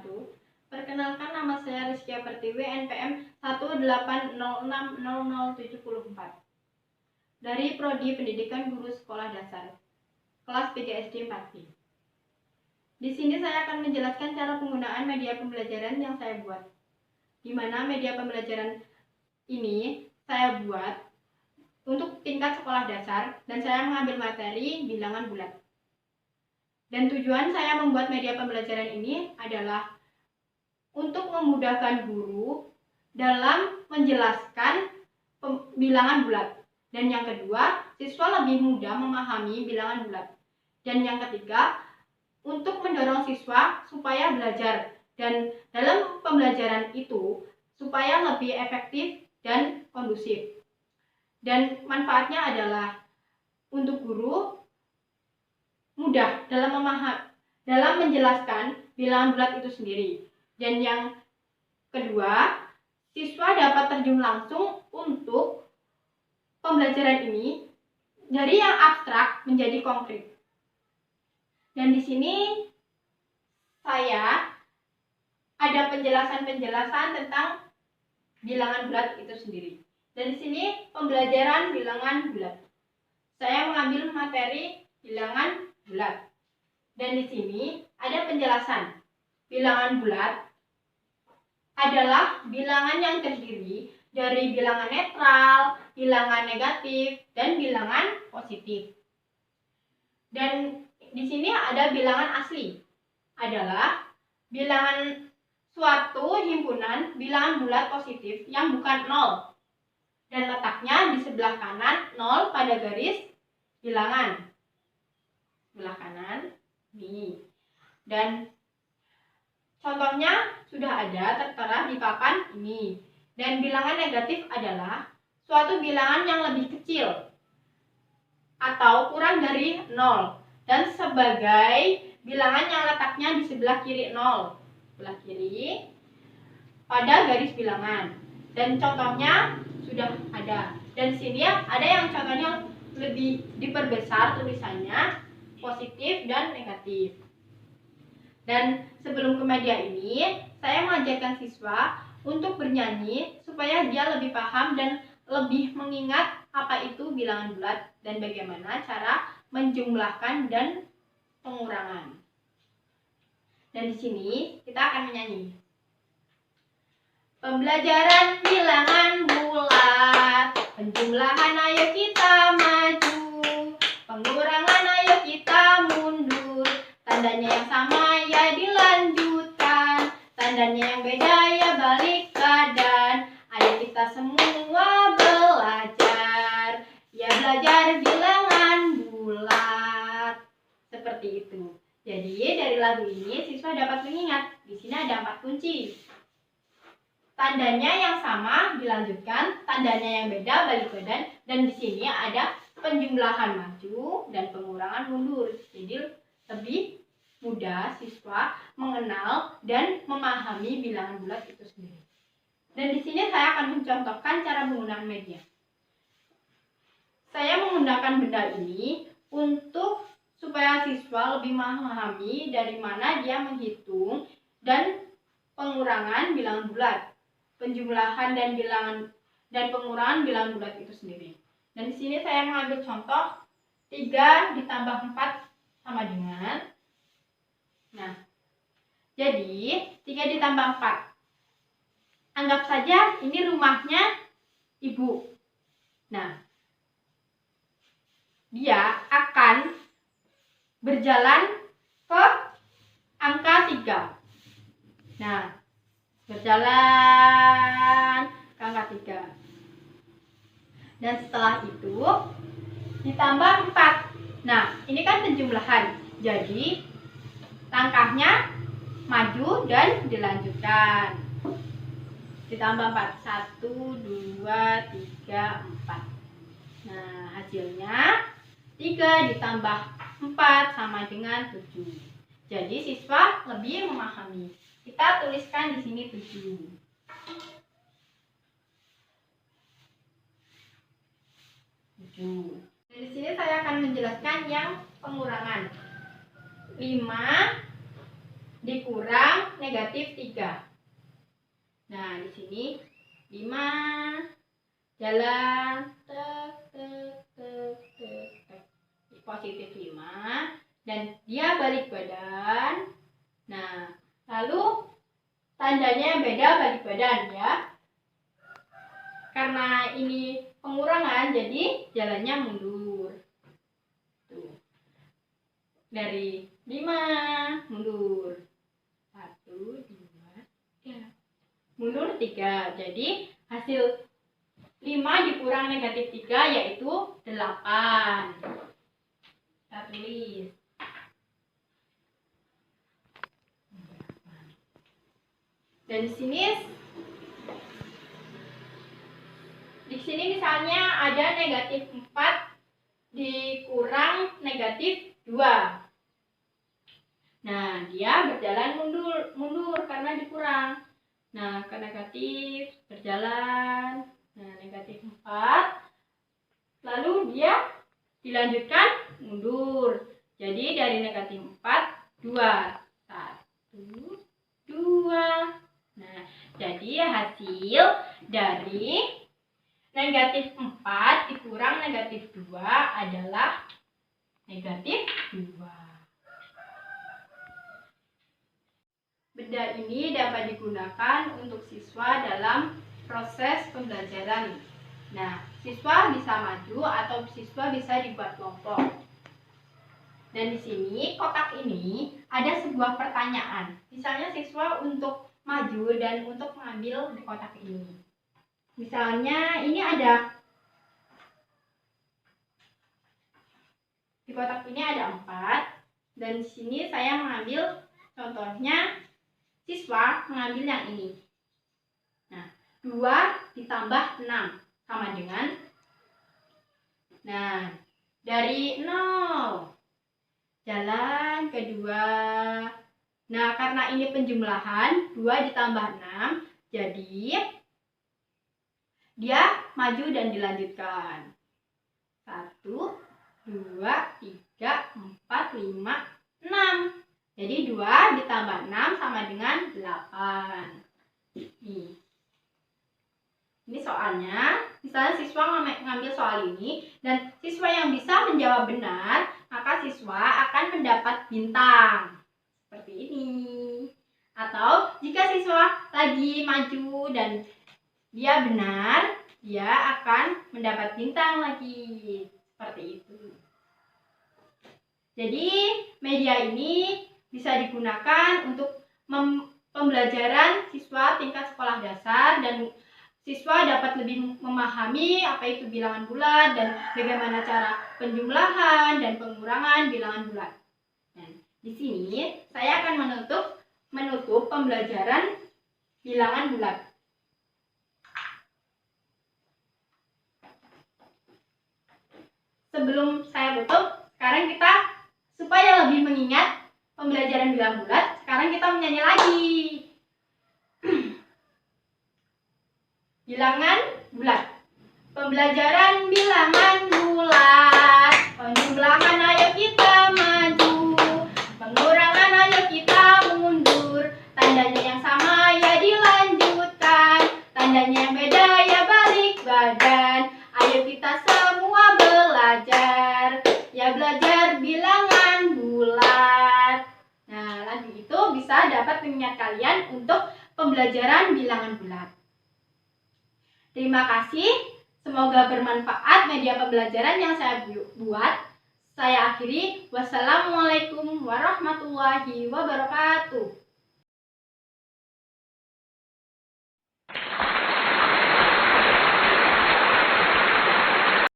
wabarakatuh. Perkenalkan, nama saya Rizkia Pertiwi, NPM 180600074 dari Prodi Pendidikan Guru Sekolah Dasar, kelas 3 SD 4B. Di sini saya akan menjelaskan cara penggunaan media pembelajaran yang saya buat. Di mana media pembelajaran ini saya buat untuk tingkat sekolah dasar dan saya mengambil materi bilangan bulat. Dan tujuan saya membuat media pembelajaran ini adalah untuk memudahkan guru dalam menjelaskan bilangan bulat. Dan yang kedua, siswa lebih mudah memahami bilangan bulat. Dan yang ketiga, untuk mendorong siswa supaya belajar. Dan dalam pembelajaran itu, supaya lebih efektif dan kondusif. Dan manfaatnya adalah untuk guru mudah dalam menjelaskan bilangan bulat itu sendiri. Dan yang kedua, siswa dapat terjun langsung untuk pembelajaran ini dari yang abstrak menjadi konkret. Dan di sini saya ada penjelasan tentang bilangan bulat itu sendiri. Dan di sini pembelajaran bilangan bulat. Saya mengambil materi bilangan bulat. Dan di sini ada penjelasan. Bilangan bulat adalah bilangan yang terdiri dari bilangan netral, bilangan negatif, dan bilangan positif. Dan di sini ada bilangan asli. Adalah bilangan suatu himpunan bilangan bulat positif yang bukan nol. Dan letaknya di sebelah kanan nol pada garis bilangan. Sebelah kanan ini. Dan contohnya sudah ada tertera di papan ini. Dan bilangan negatif adalah suatu bilangan yang lebih kecil atau kurang dari 0 dan sebagai bilangan yang letaknya di sebelah kiri 0. Sebelah kiri pada garis bilangan. Dan contohnya sudah ada. Dan sini ada yang contohnya lebih diperbesar tulisannya positif dan negatif. Dan sebelum ke media ini, saya mengajarkan siswa untuk bernyanyi supaya dia lebih paham dan lebih mengingat apa itu bilangan bulat dan bagaimana cara menjumlahkan dan pengurangan. Dan di sini kita akan menyanyi. Pembelajaran bilangan bulat, penjumlahan ayo kita maju, pengurangan ayo kita mundur, tandanya yang sama ya dilanjutkan, tandanya yang beda ya balik keadaan. Ayo kita semua belajar, ya belajar bilangan bulat. Seperti itu. Jadi dari lagu ini siswa dapat mengingat. Di sini ada 4 kunci. Tandanya yang sama dilanjutkan, tandanya yang beda balik badan, dan di sini ada penjumlahan maju dan pengurangan mundur. Jadi lebih mudah siswa mengenal dan memahami bilangan bulat itu sendiri. Dan di sini saya akan mencontohkan cara menggunakan media. Saya menggunakan benda ini untuk supaya siswa lebih memahami dari mana dia menghitung dan pengurangan bilangan bulat. Penjumlahan dan pengurangan bilangan bulat itu sendiri. Dan di sini saya mengambil contoh 3 ditambah 4 sama dengan. Nah, jadi 3 ditambah 4. Anggap saja ini rumahnya ibu. Nah, dia akan berjalan ke angka 3. Nah, berjalan ke angka 3. Dan setelah itu ditambah 4. Nah, ini kan penjumlahan. Jadi langkahnya maju dan dilanjutkan. Ditambah 4. 1, 2, 3, 4. Nah, hasilnya 3 ditambah 4 sama dengan 7. Jadi siswa lebih memahami. Kita tuliskan di sini 7. Dan di sini saya akan menjelaskan yang pengurangan. 5 dikurang negatif 3. Nah, di sini 5 jalan positif 5 dan dia balik badan. Nah, lalu tandanya beda balik badan ya. Karena ini pengurangan jadi jalannya mundur. Tuh. Dari 5 mundur 1 2 3. Mundur 3. Jadi hasil 5 dikurang negatif 3 yaitu 8. Kita tulis. Dan di sini misalnya ada negatif 4 dikurang negatif 2. Nah, dia berjalan mundur karena dikurang. Nah, ke negatif berjalan. Nah, negatif 4. Lalu dia dilanjutkan mundur. Jadi dari negatif 4 2. 1 2. Nah, jadi hasil dari negatif 4 dikurang negatif 2 adalah negatif 2. Benda ini dapat digunakan untuk siswa dalam proses pembelajaran. Nah, siswa bisa maju atau siswa bisa dibuat kelompok. Dan di sini kotak ini ada sebuah pertanyaan. Misalnya siswa untuk maju dan untuk mengambil di kotak ini. Misalnya ini ada di kotak ini ada 4 dan di sini saya mengambil contohnya siswa mengambil yang ini. Nah, 2 ditambah 6 sama dengan, nah, dari 0 jalan kedua. Nah, karena ini penjumlahan 2 ditambah 6 jadi dia maju dan dilanjutkan. 1 2 3 4 5 6. Jadi 2 ditambah 6 sama dengan 8. Ini soalnya, misalnya siswa ngambil soal ini dan siswa yang bisa menjawab benar, maka siswa akan mendapat bintang. Seperti ini. Atau jika siswa lagi maju dan dia benar, dia akan mendapat bintang lagi. Seperti itu. Jadi media ini bisa digunakan untuk pembelajaran siswa tingkat sekolah dasar dan siswa dapat lebih memahami apa itu bilangan bulat dan bagaimana cara penjumlahan dan pengurangan bilangan bulat. Dan di sini saya akan menutup pembelajaran bilangan bulat. Sebelum saya tutup, sekarang kita supaya lebih mengingat pembelajaran bilangan bulat, sekarang kita menyanyi lagi. Bilangan bulat. Pembelajaran bilangan bulat. Penjumlahan ayo kita maju. Pengurangan ayo kita mundur. Tandanya yang sama ya dilanjutkan. Tandanya yang beda ya balik badan. Ayo kita semua belajar. Ya belajar bilangan bulat. Nah, lagu itu bisa dapat mengingat kalian untuk pembelajaran bilangan bulat. Terima kasih, semoga bermanfaat media pembelajaran yang saya buat. Saya akhiri, wassalamualaikum warahmatullahi wabarakatuh.